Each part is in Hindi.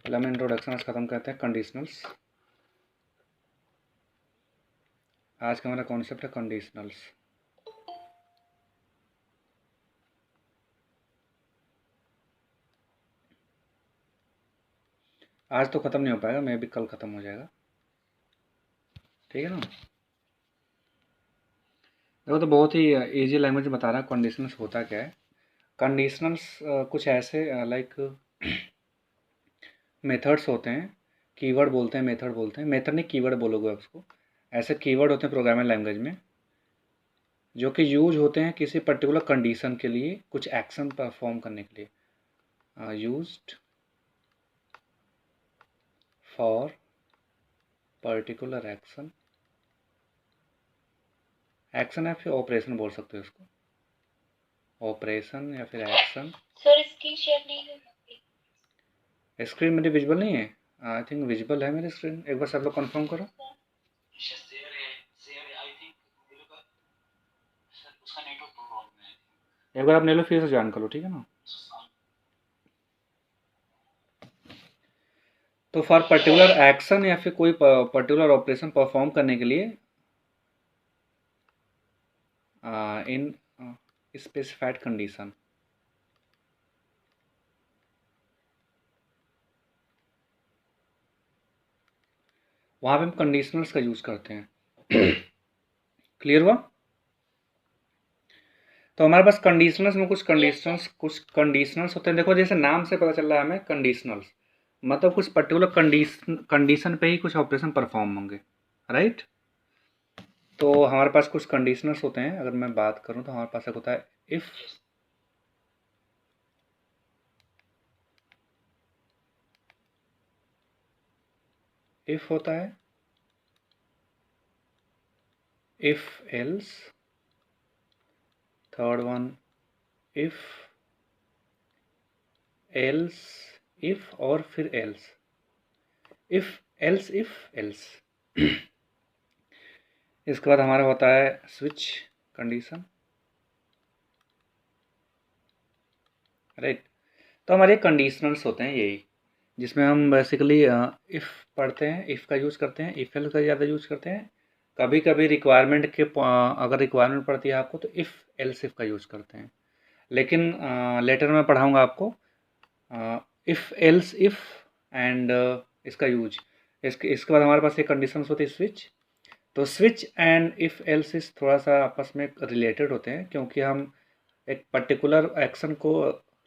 पहले हम इंट्रोडक्शन आज ख़त्म करते हैं कंडीशनल्स। आज का हमारा कॉन्सेप्ट है कंडीशनल्स। आज तो ख़त्म नहीं हो पाएगा, मैं भी कल ख़त्म हो जाएगा, ठीक है ना। देखो तो बहुत ही इजी लैंग्वेज में बता रहा है कंडीशनल्स होता क्या है। कंडीशनल्स कुछ ऐसे लाइक मेथड्स होते हैं, कीवर्ड बोलते हैं, मेथड बोलते हैं, मेथड नहीं कीवर्ड बोलोगे उसको। ऐसे कीवर्ड होते हैं प्रोग्रामिंग लैंग्वेज में जो कि यूज होते हैं किसी पर्टिकुलर कंडीशन के लिए, कुछ एक्शन परफॉर्म करने के लिए। Used for particular action, action या फिर ऑपरेशन बोल सकते हो इसको, ऑपरेशन या फिर एक्शन। सर स्क्रीन शेयर नहीं है। स्क्रीन मेरी विजुअल नहीं है, आई थिंक विजुअल है मेरी स्क्रीन। एक बार सब लोग कंफर्म करो। एक बार आप ले लो, फिर से ज्वाइन कर लो, ठीक है ना। तो फॉर पर्टिकुलर एक्शन या फिर कोई पर्टिकुलर ऑपरेशन परफॉर्म करने के लिए इन स्पेसिफाइड कंडीशन, वहाँ पे हम कंडीशनल्स का यूज़ करते हैं। क्लियर हुआ। तो हमारे पास कंडीशनल्स में कुछ कंडीशनल्स होते हैं। देखो जैसे नाम से पता चल रहा है हमें, कंडीशनल्स मतलब कुछ पर्टिकुलर कंडीशन पे ही कुछ ऑपरेशन परफॉर्म होंगे, राइट। तो हमारे पास कुछ कंडीशनल्स होते हैं। अगर मैं बात करूं तो हमारे पास एक होता है इफ़, इफ़ होता है, if else, third one if else, if और फिर else, if else if else. इसके बाद हमारा होता है स्विच कंडीशन, राइट। तो हमारे कंडीशनल्स होते हैं यही, जिसमें हम बेसिकली इफ़ पढ़ते हैं, इफ़ का यूज़ करते हैं, इफ़ एल्स का ज़्यादा यूज़ करते हैं। कभी कभी रिक्वायरमेंट के अगर रिक्वायरमेंट पड़ती है आपको तो इफ़ एल्स इफ़ का यूज़ करते हैं। लेकिन लेटर में पढ़ाऊँगा आपको इफ़ एल्स इफ़ एंड इसका यूज। इसके बाद हमारे पास एक कंडीशंस होती है स्विच। तो स्विच एंड इफ़ एल्स इस थोड़ा सा आपस में रिलेटेड होते हैं, क्योंकि हम एक पर्टिकुलर एक्शन को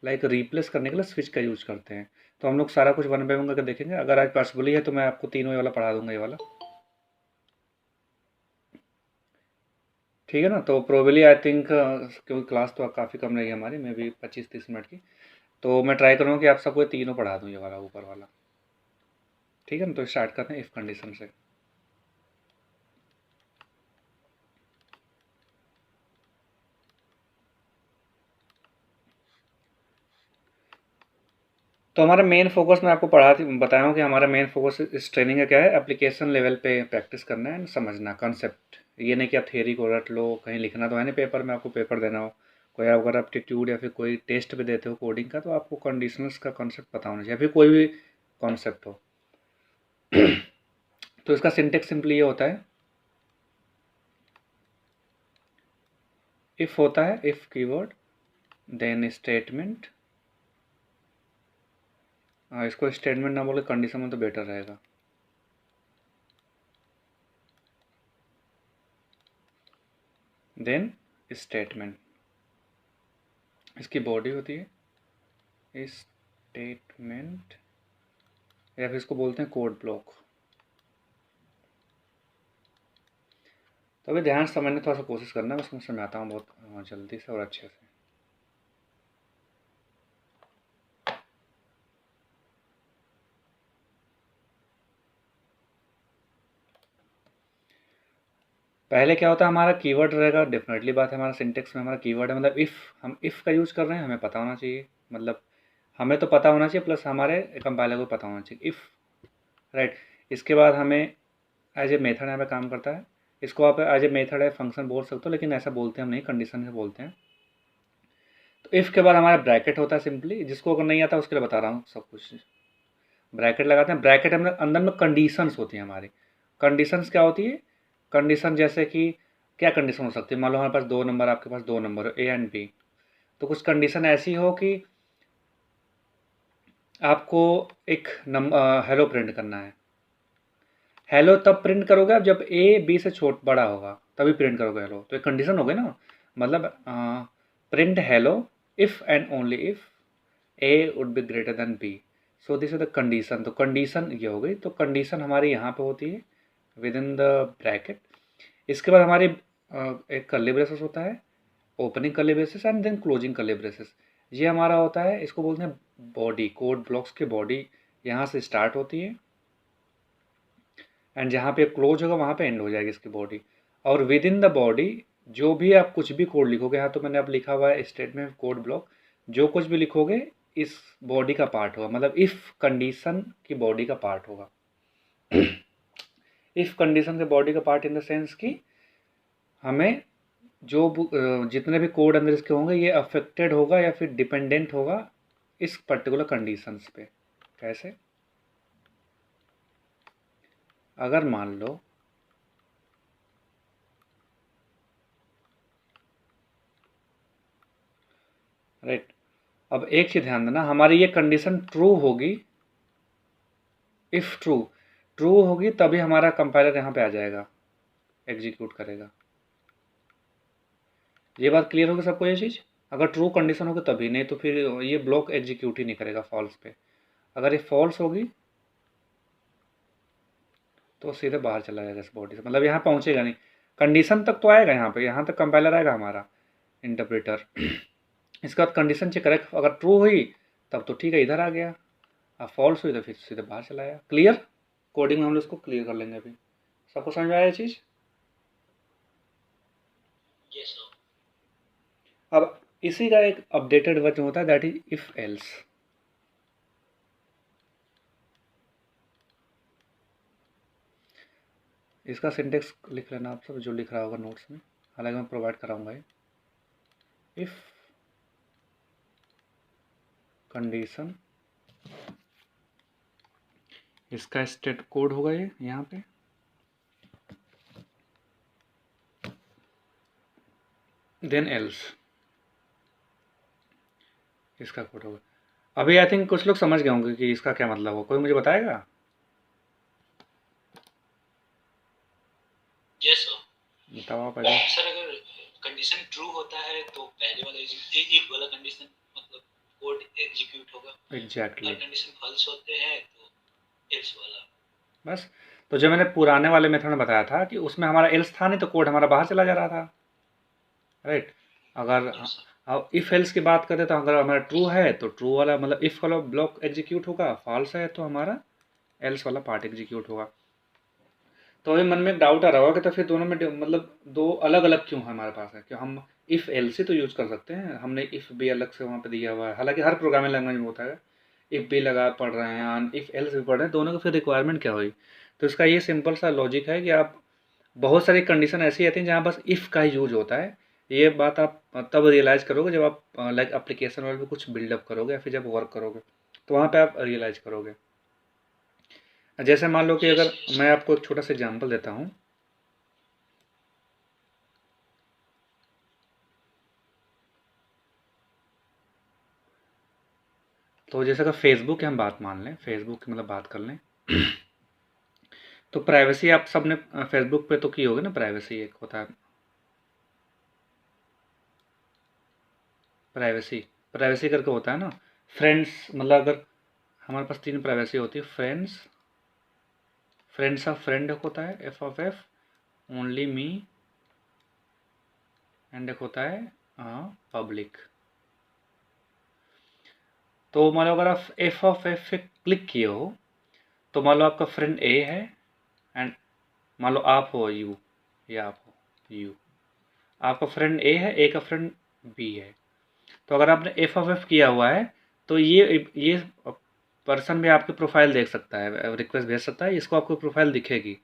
लाइक रिप्लेस करने के लिए स्विच का यूज करते हैं। तो हम लोग सारा कुछ वन बाय वन करके देखेंगे। अगर आज पॉसिबली है तो मैं आपको तीनों ये वाला पढ़ा दूंगा, ये वाला, ठीक है ना। तो प्रोबेबली आई थिंक क्योंकि क्लास तो काफ़ी कम रही है हमारी, मे भी 25-30 मिनट की, तो मैं ट्राई करूँगा कि आप सबको तीनों पढ़ा दूँ, ये वाला ऊपर वाला, ठीक है ना। तो स्टार्ट करते हैं इफ़ कंडीशन से। तो हमारा मेन फोकस मैं आपको बताया हूँ कि हमारा मेन फोकस इस ट्रेनिंग का क्या है, एप्लीकेशन लेवल पे प्रैक्टिस करना है, समझना कॉन्सेप्ट। ये नहीं कि आप थियरी को रट लो, कहीं लिखना तो है नहीं पेपर में, आपको पेपर देना हो। कोई अगर एप्टीट्यूड या फिर कोई टेस्ट भी देते हो कोडिंग का, तो आपको कंडीशनल्स का कॉन्सेप्ट पता होना चाहिए, या फिर कोई भी कॉन्सेप्ट हो। तो इसका सिंटेक्स सिंपली ये होता है, इफ़ होता है, इफ़ कीवर्ड, देन स्टेटमेंट। इसको स्टेटमेंट ना बोले कंडीशन में तो बेटर रहेगा। देन स्टेटमेंट, इसकी बॉडी होती है स्टेटमेंट, या फिर इसको बोलते हैं कोड ब्लॉक। तो अभी ध्यान से समझने थोड़ा सा कोशिश करना, मैं उसमें समझाता हूँ बहुत जल्दी से और अच्छे से। पहले क्या होता है, हमारा कीवर्ड रहेगा, डेफिनेटली बात है, हमारा सिंटेक्स में हमारा कीवर्ड है, मतलब इफ़, हम इफ़ का यूज़ कर रहे हैं, हमें पता होना चाहिए, मतलब हमें तो पता होना चाहिए प्लस हमारे कंपाइलर को पता होना चाहिए, इफ़, राइट। इसके बाद हमें एज ए मेथड यहाँ पे काम करता है। इसको आप एज ए मेथड है फंक्शन बोल सकते हो, लेकिन ऐसा बोलते हैं हम नहीं, कंडीशन से बोलते हैं। तो इफ़ के बाद हमारा ब्रैकेट होता है सिंपली, जिसको अगर नहीं आता उसके लिए बता रहा हूँ सब कुछ। ब्रैकेट लगाते हैं, ब्रैकेट में अंदर में कंडीशंस होती हैं हमारी। कंडीशंस क्या होती है? कंडीशन जैसे कि क्या कंडीशन हो सकती है? मान लो हमारे पास 2 नंबर, आपके पास 2 नंबर हो, ए एंड बी। तो कुछ कंडीशन ऐसी हो कि आपको एक हेलो प्रिंट करना है। हेलो तब प्रिंट करोगे आप जब ए बी से बड़ा होगा, तभी प्रिंट करोगे हेलो। तो एक कंडीशन हो गई ना, मतलब print hello if and only if A would be greater than B. So this is the condition. तो कंडीशन ये हो गई। तो कंडीशन हमारी यहाँ पे होती है विद इन द ब्रैकेट। इसके बाद हमारी एक कर्ली ब्रेसेस होता है, opening curly braces and then closing curly braces. ये हमारा होता है, इसको बोलते हैं बॉडी। कोड ब्लॉक्स की बॉडी यहाँ से स्टार्ट होती है एंड जहाँ पे क्लोज होगा वहाँ पे एंड हो जाएगी इसकी बॉडी। और विद इन द बॉडी जो भी आप कुछ भी कोड लिखोगे, यहाँ तो मैंने अब लिखा हुआ है स्टेटमेंट कोड ब्लॉक, जो कुछ भी लिखोगे इस बॉडी का पार्ट होगा, मतलब इफ़ कंडीशन की बॉडी का पार्ट होगा। इफ़ कंडीशन के बॉडी का पार्ट इन द सेंस कि हमें जो जितने भी कोड अंदर इसके होंगे ये अफेक्टेड होगा या फिर डिपेंडेंट होगा इस पर्टिकुलर कंडीशंस पे। कैसे? अगर मान लो राइट, अब एक चीज़ ध्यान देना, हमारी ये कंडीशन ट्रू होगी। इफ़ ट्रू होगी तभी हमारा कंपाइलर यहाँ पे आ जाएगा, एग्जीक्यूट करेगा। ये बात क्लियर होगी सबको ये चीज़? अगर ट्रू कंडीशन होगी तभी, नहीं तो फिर ये ब्लॉक एग्जीक्यूट ही नहीं करेगा फॉल्स पे। अगर ये फॉल्स होगी तो सीधे बाहर चला जाएगा इस बॉडी से, मतलब यहाँ पहुँचेगा नहीं। कंडीशन तक तो आएगा, यहाँ तक कंपाइलर आएगा हमारा इंटरप्रेटर। इसके बाद कंडीशन चेक करेगा, अगर ट्रू हुई तब तो ठीक है, इधर आ गया। अब फॉल्स हुई तो फिर सीधे बाहर चला आया। क्लियर? कोडिंग में हम लोग इसको क्लियर कर लेंगे अभी। सबको समझ में आया ये चीज़? yes sir. अब इसी का एक अपडेटेड वर्जन होता है, दैट इज इफ एल्स। इसका सिंटेक्स लिख लेना आप सब, जो लिख रहा होगा नोट्स में, हालांकि मैं प्रोवाइड कराऊंगा। इफ कंडीशन, इसका स्टेट कोड होगा ये यहाँ पे, देन एल्स इसका कोड होगा। अभी आई थिंक कुछ लोग समझ गए होंगे कि इसका क्या मतलब हो। कोई मुझे बताएगा? yes sir. बताओ आप पहले। सर अगर कंडीशन ट्रू होता है तो पहले वाला इफ वाला कंडीशन मतलब कोड एग्जीक्यूट होगा। एग्जैक्टली। अगर कंडीशन फॉल्स होते हैं तो एल्स वाला। बस, तो जो मैंने पुराने वाले मेथड में बताया था कि उसमें हमारा एल्स था नहीं तो कोड हमारा बाहर चला जा रहा था, राइट। अगर अब इफ एल्स की बात करें तो अगर हमारा ट्रू है तो ट्रू वाला मतलब इफ वाला ब्लॉक एग्जीक्यूट होगा, फॉल्स है तो हमारा एल्स वाला पार्ट एग्जीक्यूट होगा। तो अभी मन में डाउट आ रहा होगा कि तो फिर दोनों में मतलब दो अलग अलग क्यों हमारे पास है? कि हम इफ़ एल्स ही तो यूज़ कर सकते हैं, हमने इफ़ भी अलग से वहाँ पे दिया हुआ है। हालांकि हर प्रोग्रामिंग लैंग्वेज में होता है, इफ़ भी लगा पढ़ रहे हैं, इफ़ एल्स भी पढ़ रहे हैं, दोनों की फिर रिक्वायरमेंट क्या हुई? तो इसका ये सिंपल सा लॉजिक है कि आप बहुत सारी कंडीशन ऐसी आती हैं जहाँ बस इफ़ का ही यूज होता है। ये बात आप तब रियलाइज़ करोगे जब आप लाइक एप्लीकेशन वाले पे कुछ बिल्डअप करोगे या फिर जब वर्क करोगे, तो वहाँ पे आप रियलाइज़ करोगे। जैसे मान लो कि अगर मैं आपको एक छोटा सा एग्जांपल देता हूँ, तो जैसे अगर फेसबुक की हम बात मान लें, फेसबुक की मतलब बात कर लें, तो प्राइवेसी आप सब ने फेसबुक पे तो की होगी ना, प्राइवेसी एक होता है, प्राइवेसी करके होता है ना। फ्रेंड्स, मतलब अगर हमारे पास 3 प्राइवेसी होती है, फ्रेंड्स ऑफ फ्रेंड एक होता है F of F, only me, and एक होता है पब्लिक। तो मान लो अगर आप एफ ऑफ एफ पे क्लिक किए हो तो मान लो आपका फ्रेंड ए है एंड मान लो आप हो यू, या आप हो यू, आपका फ्रेंड ए है, ए का फ्रेंड बी है। तो अगर आपने एफ ऑफ एफ किया हुआ है तो ये पर्सन भी आपकी प्रोफाइल देख सकता है, रिक्वेस्ट भेज सकता है, इसको आपको प्रोफाइल दिखेगी,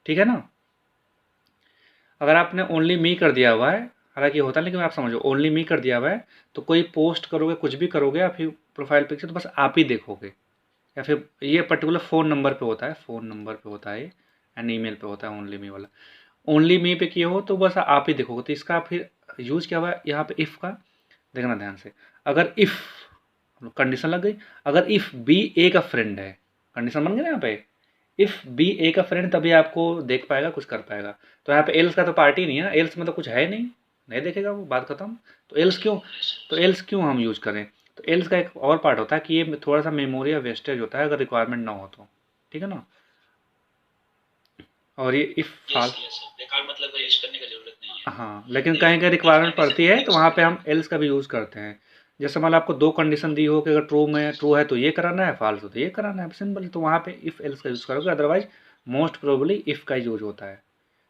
ठीक है ना। अगर आपने ओनली मी कर दिया हुआ है, हालांकि होता है लेकिन आप समझो, ओनली मी कर दिया हुआ है तो कोई पोस्ट करोगे, कुछ भी करोगे आप ही प्रोफाइल पिक्चर, तो बस आप ही देखोगे, या फिर ये पर्टिकुलर फ़ोन नंबर पे होता है, फ़ोन नंबर पे होता है एंड ईमेल पे होता है ओनली मी वाला। ओनली मी पे किए हो तो बस आप ही देखोगे, तो इसका फिर यूज़ क्या हुआ है यहाँ पे इफ़ का, देखना ध्यान से। अगर इफ़ कंडीशन लग गई, अगर इफ़ बी ए का फ्रेंड है, कंडीशन बन गया ना यहाँ पे, इफ़ बी ए का फ्रेंड तभी आपको देख पाएगा, कुछ कर पाएगा। तो यहाँ पे एल्स का तो पार्टी नहीं है ना, एल्स मतलब कुछ है नहीं, नहीं देखेगा वो, बात खत्म। तो एल्स क्यों, तो एल्स क्यों हम यूज़ करें? तो एल्स का एक और पार्ट होता है कि ये थोड़ा सा मेमोरी या वेस्टेज होता है अगर रिक्वायरमेंट ना हो तो, ठीक है ना। और ये इफ़ यस फाल, यस, बेकार मतलब यूज करने का जरूरत नहीं है। हाँ, लेकिन इफ कहीं कहीं इफ रिक्वायरमेंट कंडीशन पड़ती है तो यूज वहाँ पे करेंगे। हम एल्स का भी यूज़ करते हैं। जैसे मान लो आपको दो कंडीशन दी हो कि अगर ट्रू में ट्रू है तो ये कराना है, फॉल्स हो तो ये कराना है, सिंपल। तो वहाँ पे इफ़ एल्स का यूज़ करोगे, अदरवाइज मोस्ट प्रोबेबली इफ़ का यूज होता है।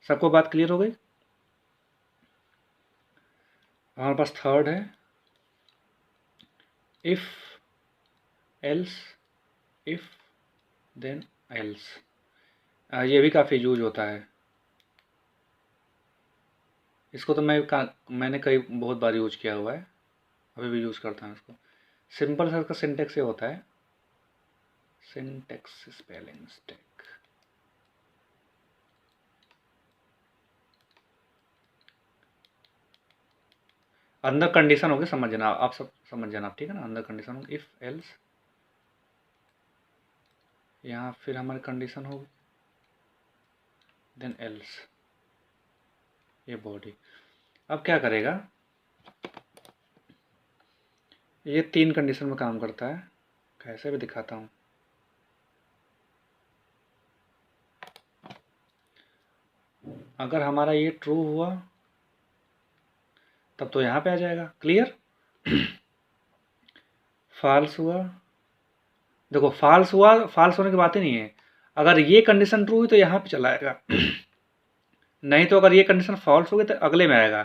सबको बात क्लियर हो गई? हमारे पास थर्ड है if else, if then else. ये भी काफ़ी यूज होता है। इसको तो मैंने कई बहुत बार यूज किया हुआ है, अभी भी यूज़ करता हूँ इसको। सिंपल सा इसका सिंटेक्स ये होता है, सिंटेक्स स्पेलिंग मिस्टेक। अंदर कंडीशन होगी, समझ जाना आप, सब समझ जाना आप, ठीक है ना। अंदर कंडीशन होगी इफ एल्स, यहाँ फिर हमारी कंडीशन होगी देन एल्स, ये बॉडी। अब क्या करेगा, ये तीन कंडीशन में काम करता है, कैसे भी दिखाता हूँ। अगर हमारा ये ट्रू हुआ तब तो यहाँ पे आ जाएगा, क्लियर। फॉल्स हुआ, देखो फॉल्स हुआ, फॉल्स होने की बात ही नहीं है। अगर ये कंडीशन ट्रू हुई तो यहाँ पे चला आएगा, नहीं तो अगर ये कंडीशन फॉल्स होगी तो अगले में आएगा,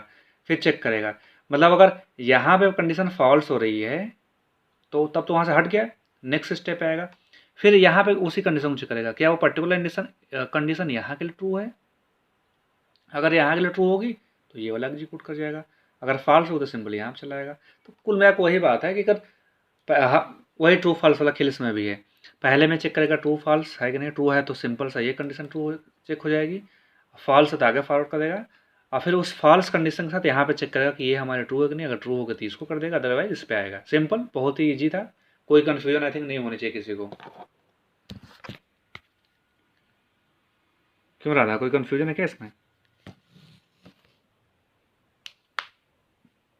फिर चेक करेगा। मतलब अगर यहाँ पे कंडीशन फॉल्स हो रही है तो तब तो वहाँ से हट गया, नेक्स्ट स्टेप आएगा, फिर यहाँ पे उसी कंडीशन को चेक करेगा, क्या वो पर्टिकुलर कंडीशन कंडीशन यहाँ के लिए ट्रू है। अगर यहाँ के लिए ट्रू होगी तो ये वाला एग्जीक्यूट कर जाएगा, अगर फॉल्स हो तो सिंपल यहाँ पे चलाएगा। तो कुल मिला वही बात है कि अगर वही ट्रू फॉल्स वाला खेल इसमें भी है। पहले में चेक करेगा ट्रू फॉल्स है कि नहीं, ट्रू है तो सिंपल सा ये कंडीशन ट्रू चेक हो जाएगी, फॉल्स है तो आगे फॉरवर्ड कर देगा, और फिर उस फॉल्स कंडीशन के साथ यहाँ पे चेक करेगा कि ये हमारे ट्रू है कि नहीं, अगर ट्रू होगा तो इसको कर देगा, अदरवाइज इस पे आएगा। सिंपल, बहुत ही ईजी था, कोई कन्फ्यूजन आई थिंक नहीं होनी चाहिए किसी को। क्यों रहा था, कोई कन्फ्यूजन है क्या इसमें?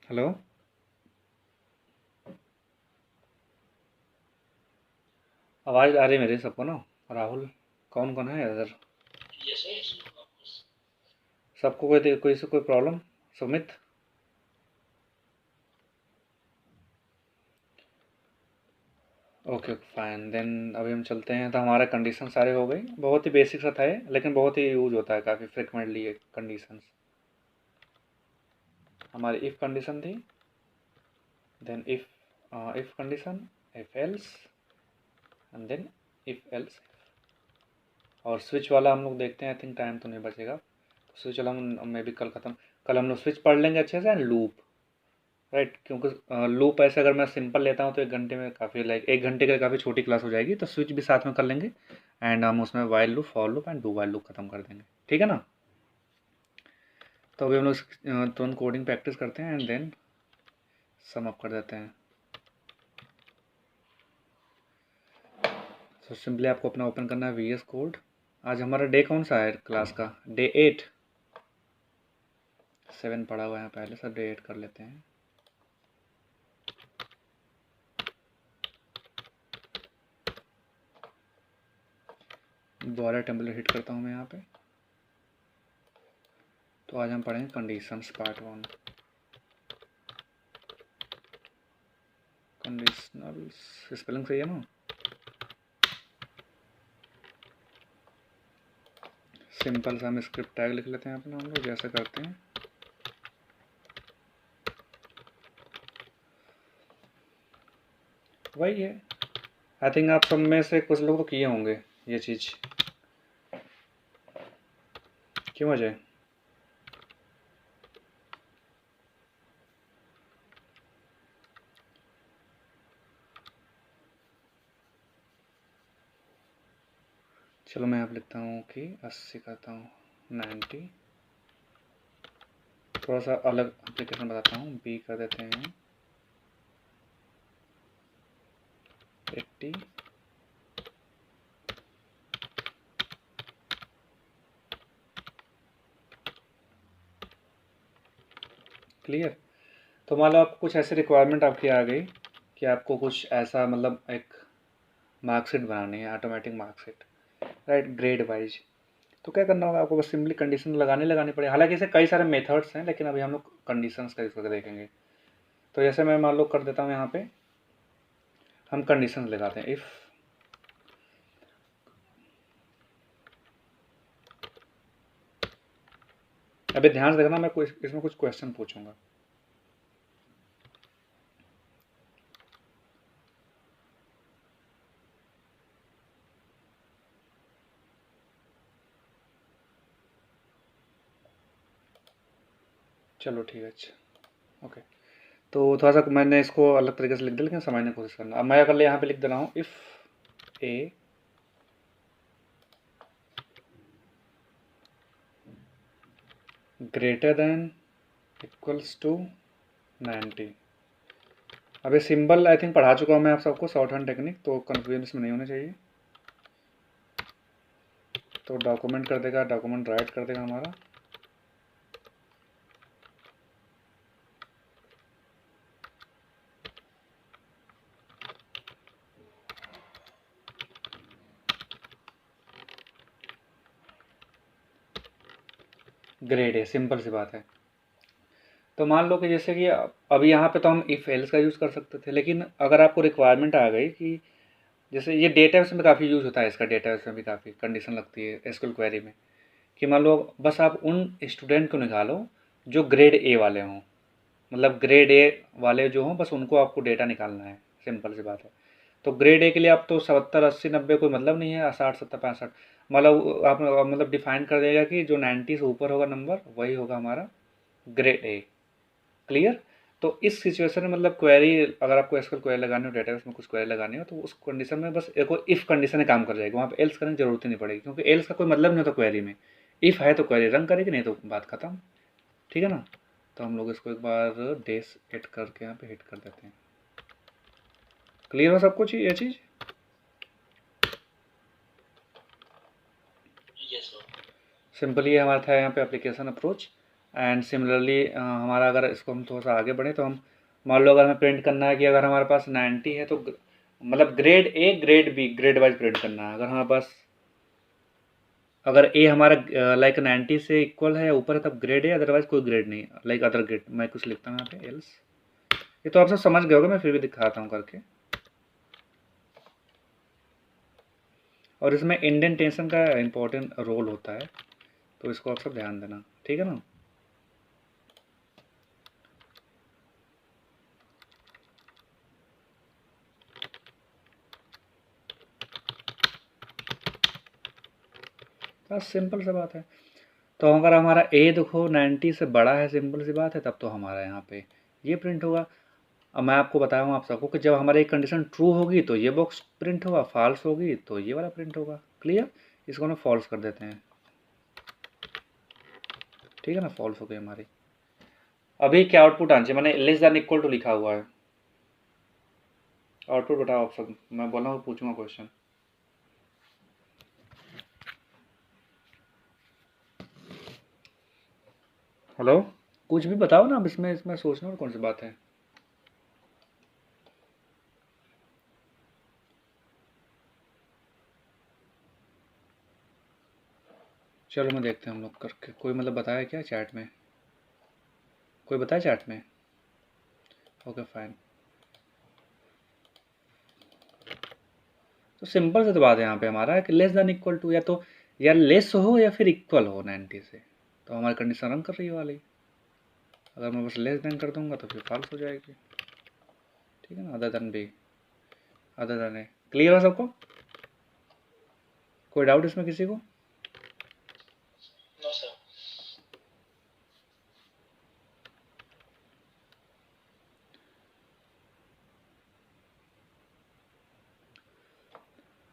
हेलो, आवाज़ आ रही मेरी सबको ना? राहुल, कौन कौन है इधर? Yes yes. सबको कोई से कोई problem? Sumit, okay fine then. अभी हम चलते हैं, तो हमारा कंडीशन सारे हो गई, बहुत ही बेसिक सा था ये, लेकिन बहुत ही यूज होता है काफ़ी फ्रिक्वेंटली ये कंडीशंस। हमारी इफ़ कंडीशन थी, then if condition, if else, and then if else. और स्विच वाला हम लोग देखते हैं, आई थिंक टाइम तो नहीं बचेगा, तो स्विच वाला हम मे भी कल ख़त्म, कल हम लोग स्विच पढ़ लेंगे अच्छे से, एंड लूप, राइट। क्योंकि लूप ऐसे अगर मैं सिंपल लेता हूँ तो 1 घंटे में काफ़ी, लाइक 1 घंटे की काफ़ी छोटी क्लास हो जाएगी, तो स्विच भी साथ में कर लेंगे, एंड हम उसमें while loop, for loop and do while loop खत्म कर देंगे, ठीक है ना। तो अभी हम लोग तुरंत कोडिंग प्रैक्टिस करते हैं एंड देन सम अप कर देते हैं। तो सिंपली आपको अपना ओपन करना है VS कोड। आज हमारा डे कौन सा है क्लास का? डे 8, 7 पढ़ा हुआ है पहले, सब डे 8 कर लेते हैं। दोबारा टेम्पलेट हिट करता हूँ मैं यहाँ पे। तो आज हम पढ़ेंगे कंडीशंस पार्ट 1। कंडीशनल्स, स्पेलिंग सही है ना? सिंपल सा हम स्क्रिप्ट टैग लिख लेते हैं अपना, हम लोग जैसे करते हैं। वही है, आई थिंक आप सब में से कुछ लोग तो किए होंगे ये चीज़। क्यों अजय? चलो मैं यहाँ पे लिखता हूँ कि 80 करता हूँ 90, थोड़ा सा अलग एप्लीकेशन बताता हूँ, बी कर देते हैं 80, क्लियर। तो मान लो आप कुछ ऐसे रिक्वायरमेंट आपकी आ गई कि आपको कुछ ऐसा मतलब एक मार्कशीट बनानी है, automatic marksheet, right, grade wise. तो क्या करना होगा आपको, बस सिंपली कंडीशन लगानी पड़ेगी। हालांकि इसे कई सारे मेथड्स हैं, लेकिन अभी हम लोग कंडीशंस का यूज़ करके देखेंगे। तो जैसे मैं मान लो कर देता हूँ, यहाँ पे हम कंडीशन लगाते हैं, इफ़ अभी ध्यान से देखना, मैं इसमें कुछ क्वेश्चन पूछूंगा। चलो ठीक है, अच्छा ओके। तो थोड़ा सा मैंने इसको अलग तरीके से लिख दिया, लेकिन समझने की कोशिश करना। अब मैं अगर यहाँ पे लिख दे रहा हूँ, if A greater than equals to 90। अब ये सिंबल आई थिंक पढ़ा चुका हूँ मैं आप सबको, शॉर्ट हैंड टेक्निक, तो कन्फ्यूजन इसमें नहीं होना चाहिए। तो डॉक्यूमेंट कर देगा, डॉक्यूमेंट राइट कर देगा हमारा, ग्रेड है, सिंपल सी बात है। तो मान लो कि जैसे कि अभी यहाँ पे तो हम इफ़ एल्स का यूज़ कर सकते थे, लेकिन अगर आपको रिक्वायरमेंट आ गई कि जैसे ये डेटाबेस में काफ़ी यूज़ होता है, इसका डेटाबेस में भी काफ़ी कंडीशन लगती है एसक्यूएल क्वेरी में, कि मान लो बस आप उन स्टूडेंट को निकालो जो ग्रेड ए वाले हों, मतलब ग्रेड ए वाले जो हों, बस उनको आपको डेटा निकालना है, सिंपल सी बात है। तो ग्रेड ए के लिए आप तो 70 80 90 कोई मतलब नहीं है, 60 70 65, मतलब आप मतलब डिफाइन कर देगा कि जो 90 से ऊपर होगा नंबर वही होगा हमारा ग्रेड ए, क्लियर। तो इस सिचुएशन में मतलब क्वेरी, अगर आपको एसक्यूएल क्वेरी लगानी हो, डेटाबेस में कुछ क्वेरी लगानी हो, तो उस कंडीशन में बस एक इफ़ कंडीशन काम कर जाएगी, वहाँ पे एल्स करने की जरूरत ही नहीं पड़ेगी, क्योंकि एल्स का कोई मतलब नहीं होता क्वेरी में। इफ़ है तो क्वेरी रन करेगी, नहीं तो बात खत्म, ठीक है ना। तो हम लोग इसको एक बार डेस एड करके यहाँ पे हिट कर देते हैं। क्लियर हो सब कुछ ये चीज़? सिंपली ये हमारा था यहाँ पे एप्लीकेशन अप्रोच। एंड सिमिलरली हमारा अगर इसको हम थोड़ा सा आगे बढ़े, तो हम मान लो अगर हमें प्रिंट करना है कि अगर हमारे पास 90 है, तो मतलब grade A grade B grade wise print करना है। अगर हमारे पास अगर ए हमारा लाइक 90 से इक्वल है या ऊपर है, तब ग्रेड ए, अदरवाइज कोई ग्रेड नहीं, लाइक अदर ग्रेड। मैं कुछ लिखता हूँ यहाँ पे एल्स, ये तो आप सब समझ गए होगे, मैं फिर भी दिखाता हूँ करके। और इसमें इंडेंटेशन का इम्पोर्टेंट रोल होता है, तो इसको आप सब ध्यान देना, ठीक है ना। बस सिंपल सी बात है। तो अगर हमारा ए देखो 90 से बड़ा है, सिंपल सी बात है, तब तो हमारा यहाँ पे ये प्रिंट होगा। अब मैं आपको बताया हूँ आप सबको कि जब हमारी एक कंडीशन ट्रू होगी तो ये बॉक्स प्रिंट होगा, फॉल्स होगी तो ये वाला प्रिंट होगा, क्लियर। इसको हम फॉल्स कर देते हैं, ठीक है ना, फॉल्स हो गई हमारी। अभी क्या आउटपुट आना चाहिए, मैंने लेस दैन इक्वल टू लिखा हुआ है, आउटपुट बताओ आप सब, मैं बोला हूँ पूछूंगा क्वेश्चन। हेलो, कुछ भी बताओ ना, अब इसमें सोचना और कौन सी बात है। चलो मैं देखते हैं हम लोग करके, कोई मतलब बताया क्या चैट में, कोई बताया चैट में? Okay fine. तो सिंपल से तो बात है यहाँ पे हमारा कि लेस देन इक्वल टू, या तो या लेस हो या फिर इक्वल हो 90 से, तो हमारी कंडीशन रन कर रही है वाली। अगर मैं बस लेस देन कर दूंगा तो फिर फॉल्स हो जाएगी, ठीक है ना। अदर देन भी, अदर देन है, क्लियर हो सबको? कोई डाउट इसमें किसी को? No sir.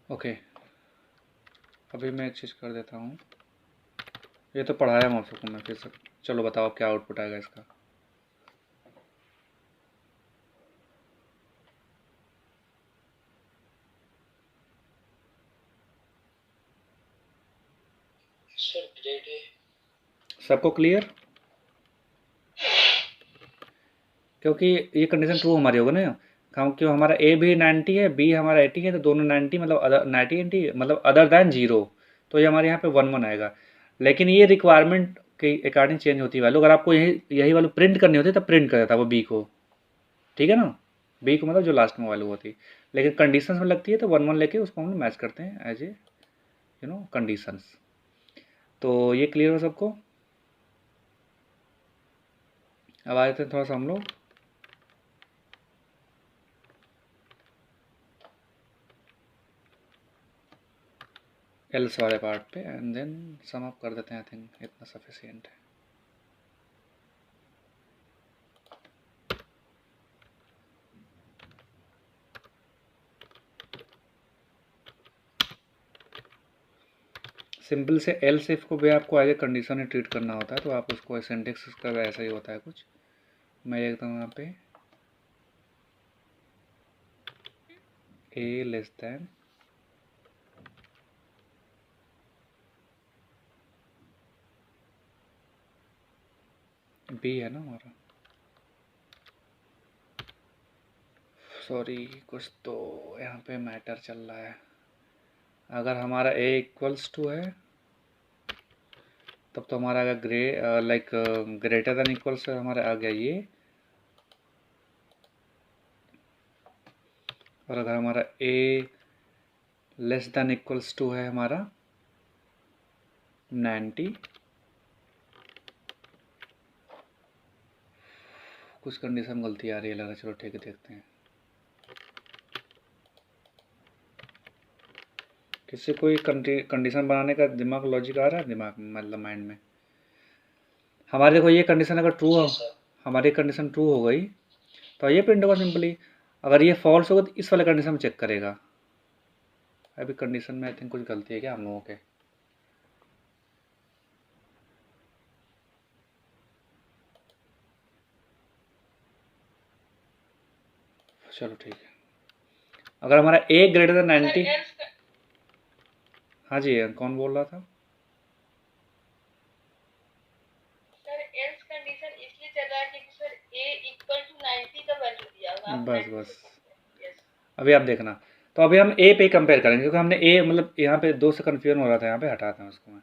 ओके अभी मैं एक चीज़ कर देता हूँ, ये तो पढ़ाया हम आप सबको मैं फिर से। चलो बताओ क्या आउटपुट आएगा इसका। सर ग्रेड है। सबको क्लियर? क्योंकि ये कंडीशन ट्रू हमारी होगी ना, क्यों हमारा ए भी 90 है, बी हमारा 80 है, तो दोनों 90 मतलब अदर 90 मतलब अदर दैन जीरो, तो ये हमारे यहाँ पे 1 1 आएगा। लेकिन ये रिक्वायरमेंट के अकॉर्डिंग चेंज होती है वैल्यू। अगर आपको यही यही वैल्यू प्रिंट करनी होती तब प्रिंट कर देता वो बी को, ठीक है ना, बी को मतलब जो लास्ट में वैल्यू होती। लेकिन कंडीशंस में लगती है तो 1 1 लेके उसको हम मैच करते हैं एज ए कंडीशंस। तो ये क्लियर हो सबको? अब आए थे थोड़ा सा हम लोग एल्स वाले पार्ट पे, एंड देन सम अप कर देते हैं। आई थिंक इतना सफिशिएंट है। सिंपल से एल्स इफ को भी आपको एज ए कंडीशन ही ट्रीट करना होता है, तो आप उसको सिंटेक्स का ऐसा ही होता है कुछ। मैं देखता हूँ यहाँ पे ए लेस दैन बी है ना हमारा, सॉरी कुछ तो यहाँ पे मैटर चल रहा है। अगर हमारा ए इक्वल्स टू है तब तो हमारा अगर लाइक ग्रेटर देन इक्वल्स हमारा आ गया ये, और अगर हमारा ए लेस देन इक्वल्स टू है हमारा 90, कुछ कंडीशन गलती आ रही है लग रहा है, चलो ठीक है देखते हैं। किसी कोई कंडीशन बनाने का दिमाग लॉजिक आ रहा है दिमाग में, मतलब माइंड में? हमारे देखो ये कंडीशन अगर ट्रू हो, हमारी कंडीशन ट्रू हो गई तो ये प्रिंट होगा सिंपली। अगर ये फॉल्स होगा तो इस वाले कंडीशन में चेक करेगा। अभी कंडीशन में आई थिंक कुछ गलती है क्या हम लोगों के? चलो ठीक है। अगर हमारा ए ग्रेटर देन 90, हाँ जी कौन बोल रहा था? बस बस अभी आप देखना। तो अभी हम ए पे कंपेयर करेंगे क्योंकि हमने ए मतलब यहाँ पे दो से कन्फ्यूजन हो रहा था, यहाँ पे हटाते हैं उसको मैं।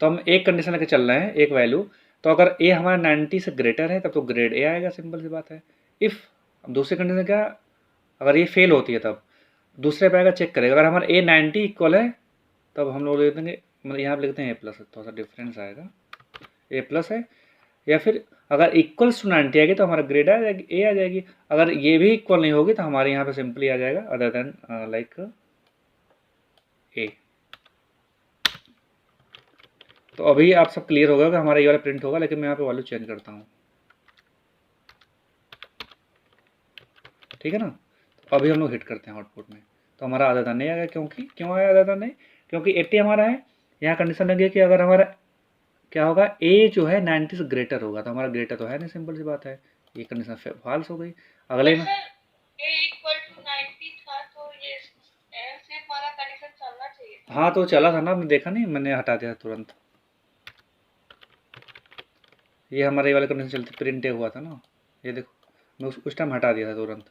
तो हम एक कंडीशन लेके चल रहे हैं, एक वैल्यू। तो अगर ए हमारा 90 से ग्रेटर है तब तो ग्रेड ए आएगा, सिंपल सी बात है। इफ़ दूसरी कंडीशन क्या, अगर ये फेल होती है तब दूसरे पे आएगा, चेक करेगा। अगर हमारा ए 90 इक्वल है तब हम लोग लिख देंगे, मतलब यहाँ पे लिखते हैं ए प्लस, थोड़ा सा डिफरेंस आएगा, ए प्लस है। या फिर अगर इक्वल्स टू 90 आएगी तो हमारा ग्रेड आ जाएगी, ए आ जाएगी। अगर ये भी इक्वल नहीं होगी तो हमारे यहाँ पे सिंपली आ जाएगा अदर देन लाइक ए। तो अभी आप सब क्लियर होगा कि हमारा ये वाला प्रिंट होगा, लेकिन मैं यहाँ पे वैल्यू चेंज करता हूँ, ठीक है ना। तो अभी हम लोग हिट करते हैं आउटपुट में, तो हमारा अदर देन नहीं आएगा। क्यों आया अदर देन नहीं? क्योंकि 80 हमारा है। यहाँ कंडीशन लगी कि अगर हमारा क्या होगा, ए जो है 90 से ग्रेटर होगा, तो हमारा ग्रेटर तो है नहीं, सिंपल सी बात है। ये कंडीशन फॉल्स हो गई। अगले में हाँ तो चला था ना, आपने देखा नहीं, मैंने हटा दिया तुरंत। ये हमारे वाले कंडीशन चलती प्रिंट हुआ था ना, ये देखो मैं उस टाइम हटा दिया था तुरंत।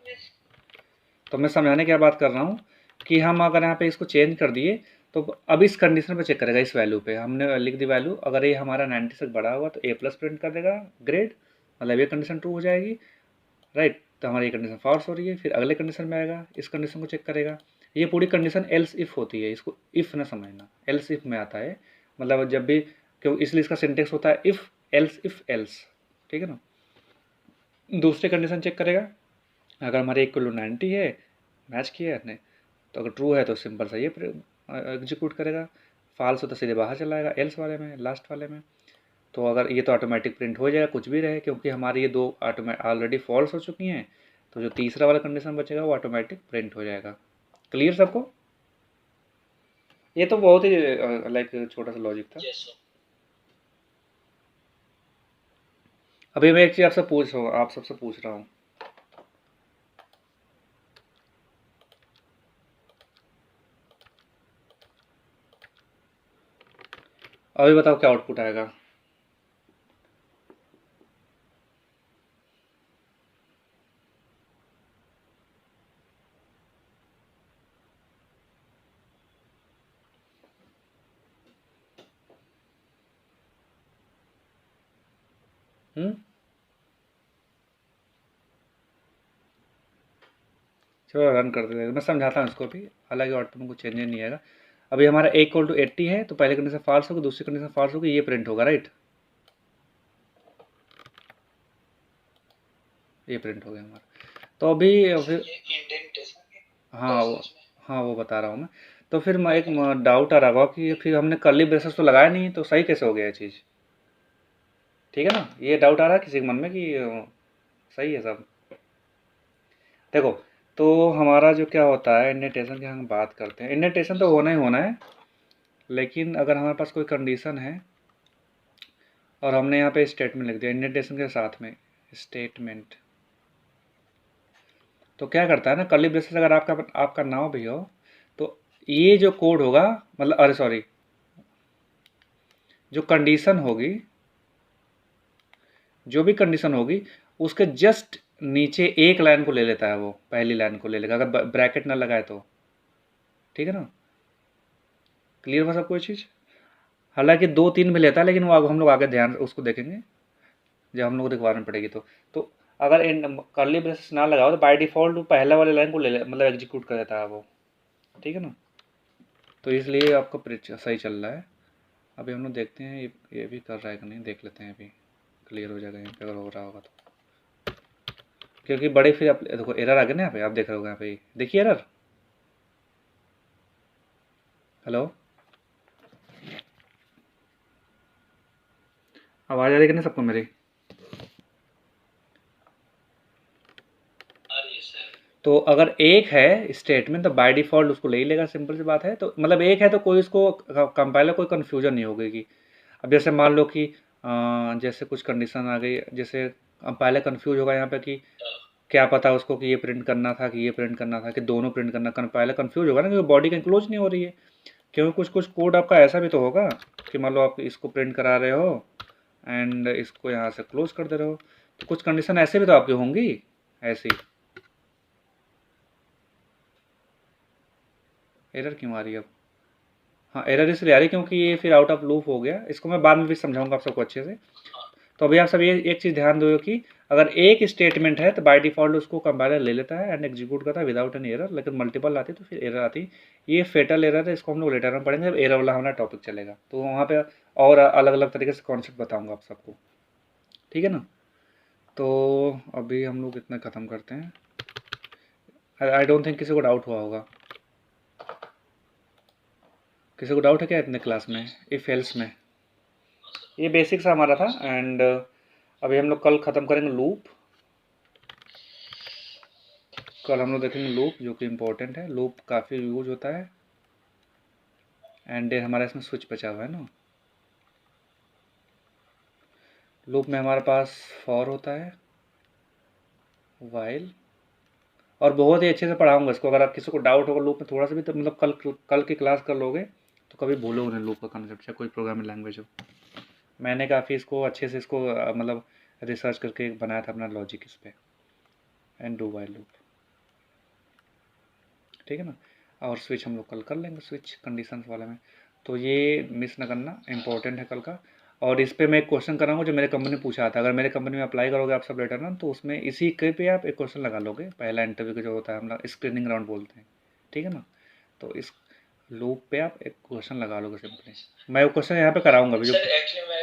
तो मैं समझाने की बात कर रहा हूँ कि हम अगर यहाँ पे इसको चेंज कर दिए तो अब इस कंडीशन पे चेक करेगा, इस वैल्यू पे हमने लिख दी वैल्यू। अगर ये हमारा 90 से बड़ा होगा तो ए प्लस प्रिंट कर देगा ग्रेड, मतलब ये कंडीशन ट्रू हो जाएगी, राइट। तो हमारी ये कंडीशन फॉल्स हो रही है, फिर अगले कंडीशन में आएगा, इस कंडीशन को चेक करेगा। ये पूरी कंडीशन एल्स इफ होती है, इसको इफ ना समझना, एल्स इफ में आता है। मतलब जब भी, क्यों, इसलिए इसका सिंटेक्स होता है इफ एल्स, ठीक है ना। दूसरी कंडीशन चेक करेगा, अगर हमारे इक्वल 90 है, मैच किया है, तो अगर ट्रू है तो सिंपल सा ये एग्जीक्यूट करेगा, फॉल्स हो तो सीधे बाहर चला आएगा एल्स वाले में, लास्ट वाले में। तो अगर ये तो ऑटोमेटिक प्रिंट हो जाएगा कुछ भी रहे, क्योंकि हमारी ये दो ऑलरेडी फॉल्स हो चुकी हैं। तो जो तीसरा वाला कंडीशन बचेगा वो ऑटोमेटिक प्रिंट हो जाएगा। क्लियर सबको? ये तो बहुत ही लाइक छोटा सा लॉजिक था। Yes sir. अभी मैं एक चीज़ आपसे पूछ रहा हूँ, आप सबसे पूछ रहा हूँ, अभी बताओ क्या आउटपुट आएगा। चलो रन कर देते हैं, मैं समझाता हूँ इसको भी, हालांकि आउटपुट में कुछ चेंज नहीं आएगा। अभी हमारा a इक्वल टू 80 है, तो पहले कंडीशन फॉल्स होगी, दूसरी कंडीशन फॉल्स होगी, ये प्रिंट होगा, राइट। ये प्रिंट हो गया हमारा। तो अभी फिर ये इंडेंटेशन के हाँ वो प्रोसेस में। हाँ वो बता रहा हूँ मैं। तो फिर मैं एक डाउट आ रहा होगा कि फिर हमने कर्ली ब्रेसेस तो लगाया नहीं, तो सही कैसे हो गया ये चीज़। ठीक है ना, ये डाउट आ रहा है किसी के मन में कि सही है सब। देखो, तो हमारा जो क्या होता है इंडेंटेशन की हम बात करते हैं, इंडेंटेशन तो होना ही होना है, लेकिन अगर हमारे पास कोई कंडीशन है और हमने यहाँ पे स्टेटमेंट लिख दिया इंडेंटेशन के साथ में स्टेटमेंट, तो क्या करता है ना, कर्ली ब्रेसेस अगर आपका आपका नाम भी हो, तो ये जो कोड होगा, मतलब अरे सॉरी, जो कंडीशन होगी, जो भी कंडीशन होगी, उसके जस्ट नीचे एक लाइन को ले लेता है, वो पहली लाइन को ले लेगा, अगर ब्रैकेट ना लगाए तो। ठीक है ना, क्लियर हुआ सब कोई चीज़। हालांकि 2 3 में लेता है, लेकिन वो हम लोग आगे ध्यान उसको देखेंगे जब हम लोग को रिक्वायरमेंट पड़ेगी तो अगर इन कर्ली ब्रेसेस ना लगाओ तो बाय डिफ़ॉल्ट वो पहले वाले लाइन को ले मतलब एग्जीक्यूट कर देता है वो। ठीक है ना, तो इसलिए आपका सही चल रहा है। अभी हम लोग देखते हैं ये भी कर रहा है कि नहीं, देख लेते हैं, अभी क्लियर हो जाएगा यहाँ पे अगर हो रहा होगा तो। क्योंकि बड़े फिर आप देखो एरर आ गया ना यहाँ पे, आप देख रहे हो यहाँ पे, देखिए एरर। हेलो, आवाज़ आ रही है कि नहीं सबको मेरी। तो अगर एक है स्टेटमेंट तो बाय डिफ़ॉल्ट उसको ले ही लेगा, सिंपल सी बात है। तो मतलब एक है तो कोई उसको कंपाइलर कोई कन्फ्यूजन नहीं होगी। अब जैसे मान लो कि जैसे कुछ कंडीशन आ गई, जैसे कंपाइलर कन्फ्यूज होगा यहाँ पे कि क्या पता उसको कि ये प्रिंट करना था कि ये प्रिंट करना था कि दोनों प्रिंट करना, कंपाइलर कन्फ्यूज होगा ना, क्योंकि बॉडी का इंक्लोज नहीं हो रही है। क्योंकि कुछ कुछ कोड आपका ऐसा भी तो होगा कि मान लो आप इसको प्रिंट करा रहे हो एंड इसको यहाँ से क्लोज कर दे रहे हो, तो कुछ कंडीशन ऐसे भी तो आपकी होंगी ऐसी। एरर क्यों आ रही है अब। हाँ एरर इसलिए आ रही है क्योंकि ये फिर आउट ऑफ लूप हो गया, इसको मैं बाद में भी समझाऊंगा आप सबको अच्छे से। तो अभी आप सब ये एक चीज़ ध्यान दो कि अगर एक स्टेटमेंट है तो बाय डिफ़ॉल्ट उसको कंपाइलर ले लेता है एंड एग्जीक्यूट करता है विदाउट एनी एरर, लेकिन मल्टीपल आती है तो फिर एरर आती है। ये फेटल एरर है, इसको हम लोग लेटर में पढ़ेंगे जब एरर वाला हमारा टॉपिक चलेगा, तो वहाँ पे और अलग अलग तरीके से कॉन्सेप्ट बताऊँगा आप सबको। ठीक है ना, तो अभी हम लोग इतना ख़त्म करते हैं। आई डोंट थिंक किसी को डाउट हुआ होगा। किसी को डाउट है क्या इतने क्लास में इफ एल्स में। ये बेसिक्स हमारा था एंड अभी हम लोग कल ख़त्म करेंगे लूप। कल हम लोग देखेंगे लूप, जो कि इम्पोर्टेंट है, लूप काफ़ी यूज होता है एंड हमारा इसमें स्विच बचा हुआ है ना। लूप में हमारे पास फॉर होता है, वाइल, और बहुत ही अच्छे से पढ़ाऊंगा इसको। अगर आप किसी को डाउट होगा लूप में थोड़ा सा भी, तो मतलब कल की क्लास कर लोगे तो कभी भूलोगे नहीं लूप का कंसेप्ट, चाहे कोई प्रोग्रामिंग लैंग्वेज हो। मैंने काफ़ी इसको अच्छे से इसको मतलब रिसर्च करके बनाया था अपना लॉजिक इस पर, एंड डू वाइल लूप। ठीक है ना, और स्विच हम लोग कल कर लेंगे, स्विच कंडीशन वाले में। तो ये मिस ना करना, इम्पोर्टेंट है कल का। और इस पर मैं एक क्वेश्चन कराऊंगा जो मेरे कंपनी ने पूछा था, अगर मेरे कंपनी में अप्लाई करोगे आप सब लेटर ना, तो उसमें इसी के पे आप एक क्वेश्चन लगा लोगे, पहला इंटरव्यू का जो होता है हम लोग स्क्रीनिंग राउंड बोलते हैं। ठीक है ना, तो इस लूप पे आप एक क्वेश्चन लगा लोगे सिंपली। मैं वो क्वेश्चन यहाँ पे कराऊंगा भी जो। सर एक्चुअली मैं